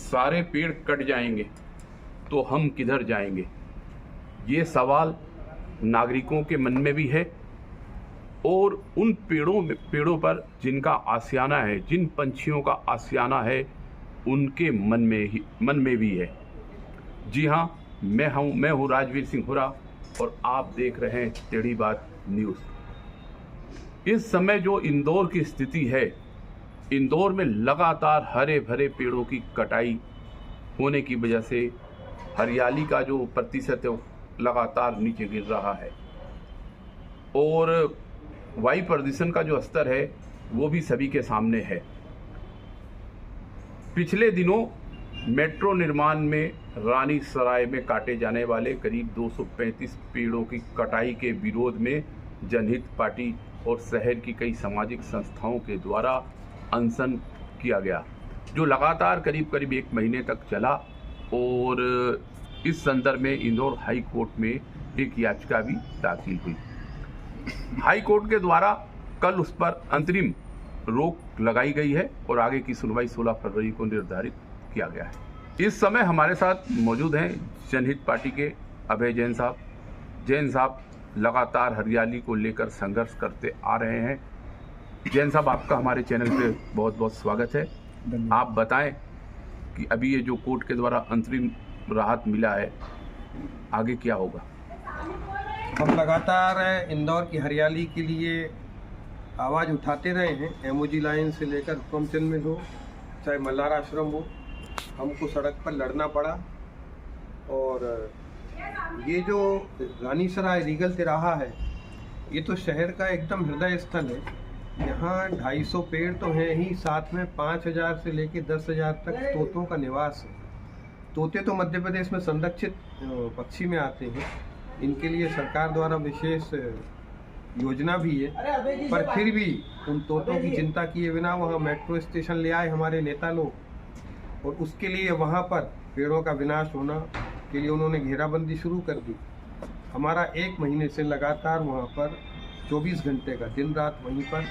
सारे पेड़ कट जाएंगे तो हम किधर जाएंगे, ये सवाल नागरिकों के मन में भी है और उन पेड़ों पर जिनका आशियाना है, जिन पंछियों का आशियाना है, उनके मन में भी है। जी हाँ, मैं हूँ राजवीर सिंह हुरा और आप देख रहे हैं टेढ़ी बात न्यूज़। इस समय जो इंदौर की स्थिति है, इंदौर में लगातार हरे भरे पेड़ों की कटाई होने की वजह से हरियाली का जो प्रतिशत है लगातार नीचे गिर रहा है और वायु प्रदूषण का जो स्तर है वो भी सभी के सामने है। पिछले दिनों मेट्रो निर्माण में रानी सराय में काटे जाने वाले करीब 235 पेड़ों की कटाई के विरोध में जनहित पार्टी और शहर की कई सामाजिक संस्थाओं के द्वारा अनशन किया गया, जो लगातार करीब 1 महीने तक चला और इस संदर्भ में इंदौर हाई कोर्ट में एक याचिका भी दाखिल हुई। हाई कोर्ट के द्वारा कल उस पर अंतरिम रोक लगाई गई है और आगे की सुनवाई 16 फरवरी को निर्धारित किया गया है। इस समय हमारे साथ मौजूद हैं जनहित पार्टी के अभय जैन साहब। जैन साहब लगातार हरियाली को लेकर संघर्ष करते आ रहे हैं। जैन साहब, आपका हमारे चैनल पे बहुत बहुत स्वागत है। आप बताएं कि अभी ये जो कोर्ट के द्वारा अंतरिम राहत मिला है, आगे क्या होगा? हम लगातार इंदौर की हरियाली के लिए आवाज़ उठाते रहे हैं। एमओजी लाइन से लेकर हुक्मचंद में हो, चाहे मल्हार आश्रम हो, हमको सड़क पर लड़ना पड़ा। और ये जो रानीसराय रीगल तिराहा है, ये तो शहर का एकदम हृदय स्थल है। यहाँ 250 पेड़ तो हैं ही, साथ में 5000 से लेकर 10,000 तक तोतों का निवास है। तोते तो मध्य प्रदेश में संरक्षित पक्षी में आते हैं, इनके लिए सरकार द्वारा विशेष योजना भी है, पर फिर भी उन तोतों की चिंता किए बिना वहाँ मेट्रो स्टेशन ले आए हमारे नेता लोग और उसके लिए वहाँ पर पेड़ों का विनाश होना के लिए उन्होंने घेराबंदी शुरू कर दी। हमारा 1 महीने से लगातार वहाँ पर 24 घंटे का दिन रात वहीं पर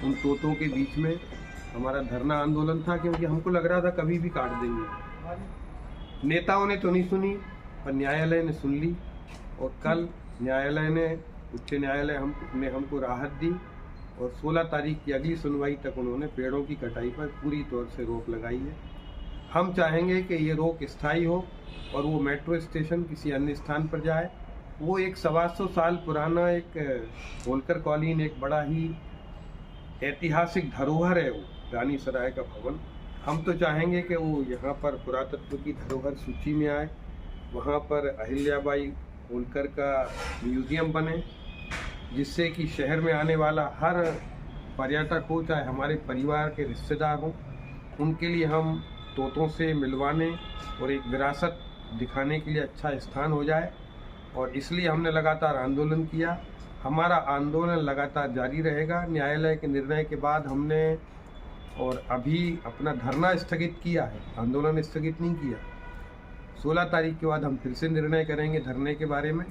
उन तोतों के बीच में हमारा धरना आंदोलन था, क्योंकि हमको लग रहा था कभी भी काट देंगे। नेताओं ने तो नहीं सुनी, पर न्यायालय ने सुन ली और कल न्यायालय ने, उच्च न्यायालय ने हमको राहत दी और 16 तारीख की अगली सुनवाई तक उन्होंने पेड़ों की कटाई पर पूरी तौर से रोक लगाई है। हम चाहेंगे कि ये रोक स्थायी हो और वो मेट्रो स्टेशन किसी अन्य स्थान पर जाए। वो एक 125 साल पुराना एक होलकर कॉलोनी, एक बड़ा ही ऐतिहासिक धरोहर है वो रानीसराय का भवन। हम तो चाहेंगे कि वो यहाँ पर पुरातत्व की धरोहर सूची में आए, वहाँ पर अहिल्याबाई होलकर का म्यूजियम बने, जिससे कि शहर में आने वाला हर पर्यटक हो, चाहे हमारे परिवार के रिश्तेदार हों, उनके लिए हम तोतों से मिलवाने और एक विरासत दिखाने के लिए अच्छा स्थान हो जाए। और इसलिए हमने लगातार आंदोलन किया। हमारा आंदोलन लगातार जारी रहेगा। न्यायालय के निर्णय के बाद हमने और अभी अपना धरना स्थगित किया है, आंदोलन स्थगित नहीं किया। 16 तारीख के बाद हम फिर से निर्णय करेंगे धरने के बारे में।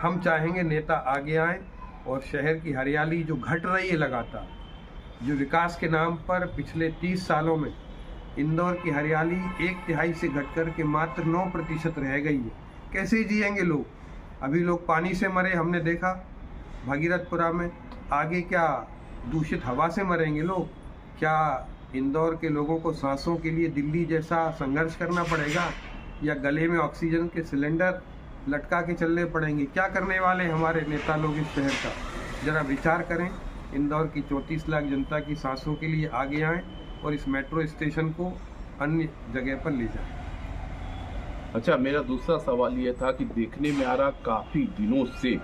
हम चाहेंगे नेता आगे आएँ और शहर की हरियाली जो घट रही है लगातार, जो विकास के नाम पर पिछले 30 सालों में इंदौर की हरियाली 1/3 से घटकर के मात्र 9% रह गई है। कैसे जिएंगे लोग? अभी लोग पानी से मरे, हमने देखा भगीरथपुरा में। आगे क्या दूषित हवा से मरेंगे लोग? क्या इंदौर के लोगों को सांसों के लिए दिल्ली जैसा संघर्ष करना पड़ेगा या गले में ऑक्सीजन के सिलेंडर लटका के चलने पड़ेंगे? क्या करने वाले हमारे नेता लोग इस शहर का? जरा विचार करें। इंदौर की 34 लाख जनता की सांसों के लिए आगे आएँ और इस मेट्रो स्टेशन को अन्य जगह पर ले जाएं। अच्छा, मेरा दूसरा सवाल ये था कि देखने में आ रहा काफ़ी दिनों से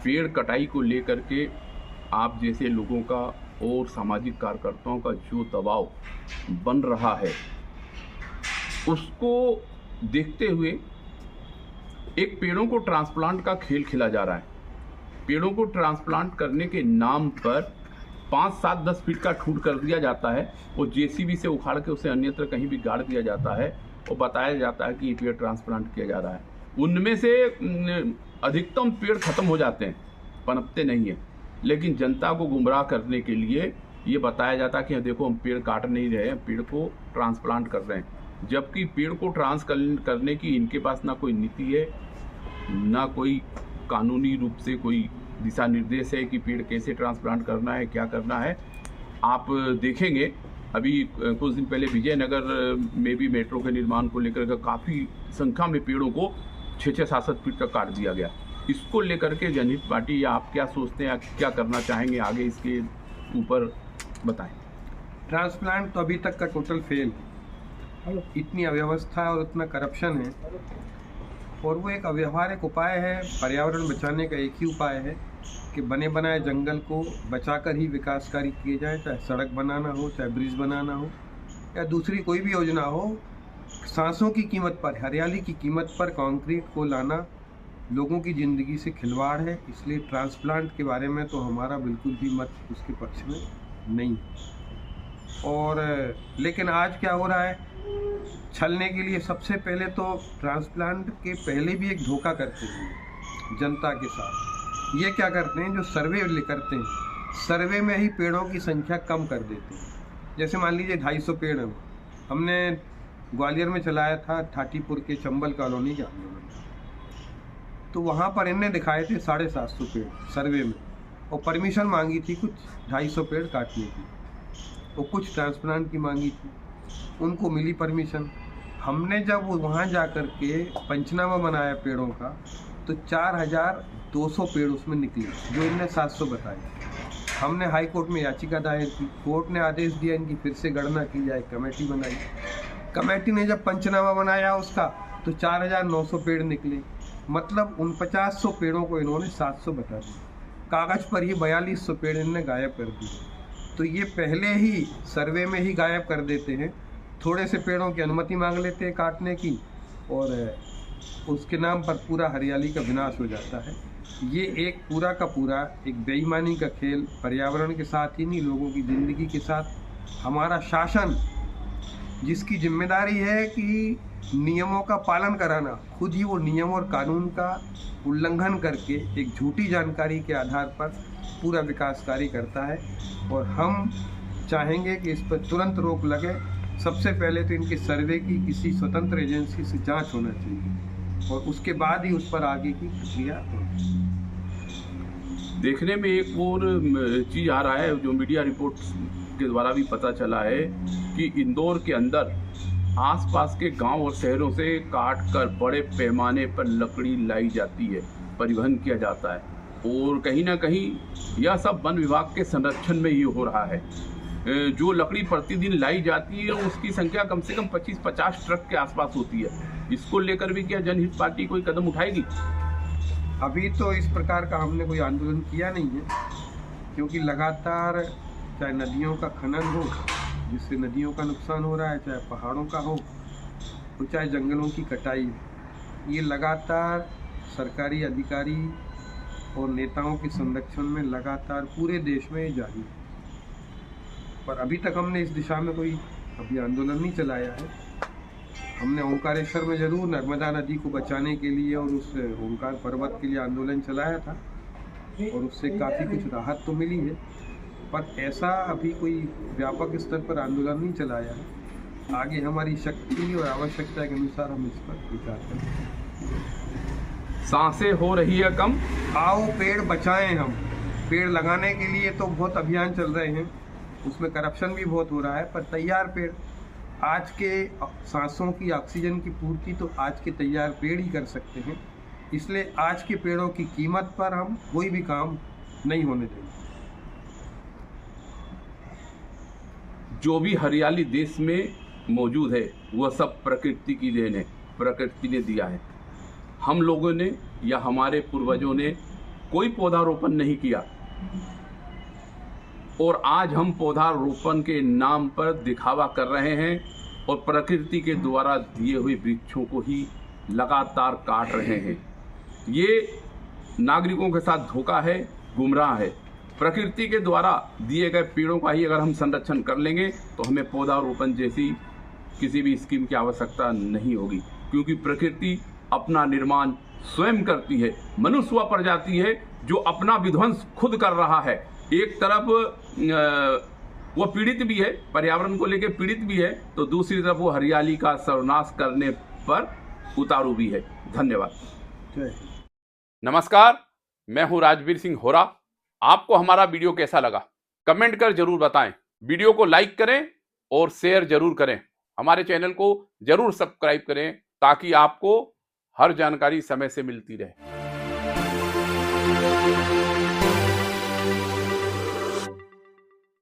पेड़ कटाई को लेकर के आप जैसे लोगों का और सामाजिक कार्यकर्ताओं का जो दबाव बन रहा है, उसको देखते हुए एक पेड़ों को ट्रांसप्लांट का खेल खेला जा रहा है। पेड़ों को ट्रांसप्लांट करने के नाम पर 5, 7, 10 फीट का ठूट कर दिया जाता है और जेसीबी से उखाड़ के उसे अन्यत्र कहीं भी गाड़ दिया जाता है और बताया जाता है कि ये पेड़ ट्रांसप्लांट किया जा रहा है। उनमें से अधिकतम पेड़ खत्म हो जाते हैं, पनपते नहीं हैं। लेकिन जनता को गुमराह करने के लिए ये बताया जाता कि देखो हम पेड़ काट नहीं रहे हैं, पेड़ को ट्रांसप्लांट कर रहे हैं, जबकि पेड़ को करने की इनके पास ना कोई नीति है, ना कोई कानूनी रूप से कोई दिशा निर्देश है कि पेड़ कैसे ट्रांसप्लांट करना है, क्या करना है। आप देखेंगे अभी कुछ दिन पहले विजयनगर में भी मेट्रो के निर्माण को लेकर काफ़ी संख्या में पेड़ों को 6-7 फीट तक काट दिया गया। इसको लेकर के जनहित पार्टी या आप क्या सोचते हैं, क्या करना चाहेंगे आगे, इसके ऊपर बताएं। ट्रांसप्लांट तो अभी तक का टोटल फेल है। इतनी अव्यवस्था और इतना करप्शन है, और वो एक अव्यवहारिक उपाय है। पर्यावरण बचाने का एक ही उपाय है कि बने बनाए जंगल को बचाकर ही विकास कार्य किए जाए, चाहे सड़क बनाना हो, चाहे ब्रिज बनाना हो, या दूसरी कोई भी योजना हो। सांसों की कीमत पर, हरियाली की कीमत पर कंक्रीट को लाना लोगों की ज़िंदगी से खिलवाड़ है। इसलिए ट्रांसप्लांट के बारे में तो हमारा बिल्कुल भी मत उसके पक्ष में नहीं। और लेकिन आज क्या हो रहा है, छलने के लिए सबसे पहले तो ट्रांसप्लांट के पहले भी एक धोखा करते हैं जनता के साथ। ये क्या करते हैं, जो सर्वे करते हैं, सर्वे में ही पेड़ों की संख्या कम कर देते हैं। जैसे मान लीजिए 250 पेड़ हैं, हमने ग्वालियर में चलाया था ठाटीपुर के चंबल कॉलोनी के आंदोलन, तो वहाँ पर इनने दिखाए थे 750 पेड़ सर्वे में, और परमिशन मांगी थी कुछ 250 पेड़ काटने की, और कुछ ट्रांसप्लांट की मांगी थी, उनको मिली परमिशन। हमने जब वहाँ जा कर के पंचनामा बनाया पेड़ों का, तो 4200 पेड़ उसमें निकले, जो इनने 700 बताए। हमने हाई कोर्ट में याचिका दायर की, कोर्ट ने आदेश दिया इनकी फिर से गणना की जाए, कमेटी बनाई। कमेटी ने जब पंचनामा बनाया उसका, तो 4900 पेड़ निकले, मतलब 4900 पेड़ों को इन्होंने 700 बता दिया। कागज़ पर ही 4200 पेड़ इनने गायब कर दिए। तो ये पहले ही सर्वे में ही गायब कर देते हैं, थोड़े से पेड़ों की अनुमति मांग लेते हैं काटने की, और उसके नाम पर पूरा हरियाली का विनाश हो जाता है। ये एक पूरा का पूरा एक बेईमानी का खेल, पर्यावरण के साथ ही नहीं, लोगों की ज़िंदगी के साथ। हमारा शासन, जिसकी जिम्मेदारी है कि नियमों का पालन कराना, खुद ही वो नियम और कानून का उल्लंघन करके एक झूठी जानकारी के आधार पर पूरा विकास कार्य करता है। और हम चाहेंगे कि इस पर तुरंत रोक लगे। सबसे पहले तो इनके सर्वे की किसी स्वतंत्र एजेंसी से जांच होना चाहिए, और उसके बाद ही उस पर आगे की प्रक्रिया होगी। देखने में एक और चीज़ आ रहा है, जो मीडिया रिपोर्ट्स के द्वारा भी पता चला है कि इंदौर के अंदर आसपास के गांव और शहरों से काट कर बड़े पैमाने पर लकड़ी लाई जाती है, परिवहन किया जाता है, और कहीं ना कहीं यह सब वन विभाग के संरक्षण में ही हो रहा है। जो लकड़ी प्रतिदिन लाई जाती है उसकी संख्या कम से कम 25-50 ट्रक के आसपास होती है। इसको लेकर भी क्या जनहित पार्टी कोई कदम उठाएगी? अभी तो इस प्रकार का हमने कोई आंदोलन किया नहीं है, क्योंकि लगातार चाहे नदियों का खनन हो, जिससे नदियों का नुकसान हो रहा है, चाहे पहाड़ों का हो, तो चाहे जंगलों की कटाई हो, ये लगातार सरकारी अधिकारी और नेताओं के संरक्षण में लगातार पूरे देश में जारी है। पर अभी तक हमने इस दिशा में कोई आंदोलन नहीं चलाया है। हमने ओंकारेश्वर में जरूर नर्मदा नदी को बचाने के लिए और उस ओंकार पर्वत के लिए आंदोलन चलाया था, और उससे काफ़ी कुछ राहत तो मिली है, पर ऐसा अभी कोई व्यापक स्तर पर आंदोलन नहीं चलाया है। आगे हमारी शक्ति और आवश्यकता के अनुसार हम इस पर विचार करें। सांसें हो रही है कम, आओ पेड़ बचाएं। हम पेड़ लगाने के लिए तो बहुत अभियान चल रहे हैं, उसमें करप्शन भी बहुत हो रहा है, पर तैयार पेड़, आज के सांसों की ऑक्सीजन की पूर्ति तो आज के तैयार पेड़ ही कर सकते हैं। इसलिए आज के पेड़ों की कीमत पर हम कोई भी काम नहीं होने देंगे। जो भी हरियाली देश में मौजूद है वह सब प्रकृति की देन है, प्रकृति ने दिया है। हम लोगों ने या हमारे पूर्वजों ने कोई पौधारोपण नहीं किया, और आज हम पौधारोपण के नाम पर दिखावा कर रहे हैं और प्रकृति के द्वारा दिए हुए वृक्षों को ही लगातार काट रहे हैं। ये नागरिकों के साथ धोखा है, गुमराह है। प्रकृति के द्वारा दिए गए पेड़ों का ही अगर हम संरक्षण कर लेंगे तो हमें पौधारोपण जैसी किसी भी स्कीम की आवश्यकता नहीं होगी, क्योंकि प्रकृति अपना निर्माण स्वयं करती है। मनुष्य वह प्रजाति है जो अपना विध्वंस खुद कर रहा है। एक तरफ वो पीड़ित भी है, पर्यावरण को लेकर पीड़ित भी है, तो दूसरी तरफ वो हरियाली का सर्वनाश करने पर उतारू भी है। धन्यवाद। नमस्कार, मैं हूं राजवीर सिंह होरा। आपको हमारा वीडियो कैसा लगा कमेंट कर जरूर बताएं। वीडियो को लाइक करें और शेयर जरूर करें। हमारे चैनल को जरूर सब्सक्राइब करें ताकि आपको हर जानकारी समय से मिलती रहे।